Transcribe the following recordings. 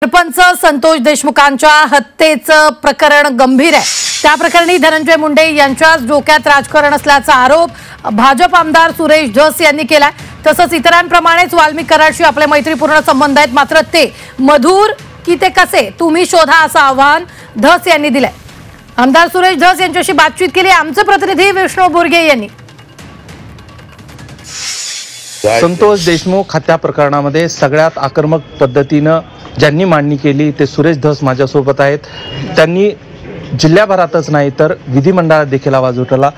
सरपंच संतोष देशमुखांच्या हत्येचं प्रकरण गंभीर आहे। त्या प्रकरणी धनंजय मुंडे यांच्याच डोक्यात राजकारण असल्याचा आरोप भाजप आमदार सुरेश धस यांनी केलाय। तसंच इतरांप्रमाणेच वाल्मिक कराडशी आपले मैत्रीपूर्ण संबंध आहेत, मात्र ते मधुर की ते कसे तुम्ही शोधा असं आव्हान धस यांनी दिलंय। आमदार सुरेश धस यांच्याशी बातचीत केली आमचे प्रतिनिधी विष्णू बुर्गे यांनी। संतोष देशमुख हत्या प्रकरणामध्ये सगळ्यात आक्रमक पद्धतीने ज्यांनी मांडणी केली ते सुरेश धस माझ्यासोबत आहेत। त्यांनी जिल्ह्याभरातच नाही तर विधिमंडळात देखील आवाज उठवला।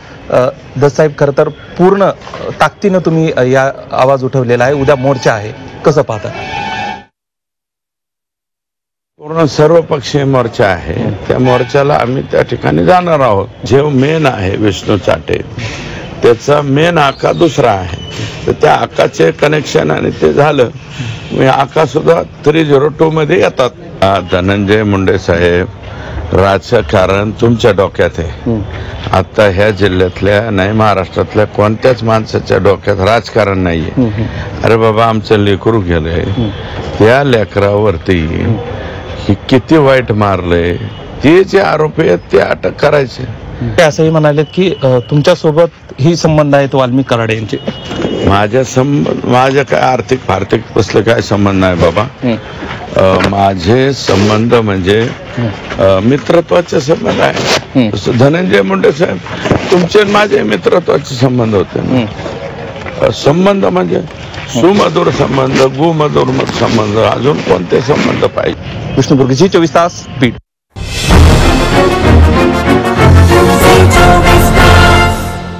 धस साहेब, खरं तर पूर्ण ताकदीने तुम्ही या आवाज उठवलेला आहे। उद्या मोर्चा आहे, कसं पाहता? पूर्ण सर्वपक्षीय मोर्चा आहे। त्या मोर्चाला आम्ही त्या ठिकाणी जाणार आहोत। जे मेन आहे विष्णू चाटे, त्याचा मेन आका दुसरा आहे, तर त्या आकाचे कनेक्शन आणि ते झालं आका सुद्धा 302 मध्ये येतात। धनंजय मुंडे साहेब, राजकारण तुमच्या डोक्यात आहे। आता ह्या जिल्ह्यातल्या नाही महाराष्ट्रातल्या कोणत्याच माणसाच्या डोक्यात राजकारण नाहीये। अरे बाबा, आमचं लेकरू गेलंय, त्या लेकरावरती ही किती वाईट मारलंय, ते जे आरोपी आहेत ते अटक करायचे। ते असंही म्हणाले की तुमच्यासोबत ही संबंध आहेत वाल्मिक कराड यांचे। माझ्या काय आर्थिक कसलं काय संबंध नाही बाबा। माझे संबंध म्हणजे मित्रत्वाचे संबंध आहे। धनंजय मुंडे साहेब, तुमचे माझे मित्रत्वाचे संबंध होते। संबंध म्हणजे सुमधुर संबंध, गुमधुर संबंध, अजून कोणते संबंध पाहिजे? विष्णू बुर्गे, 24 तास बीड।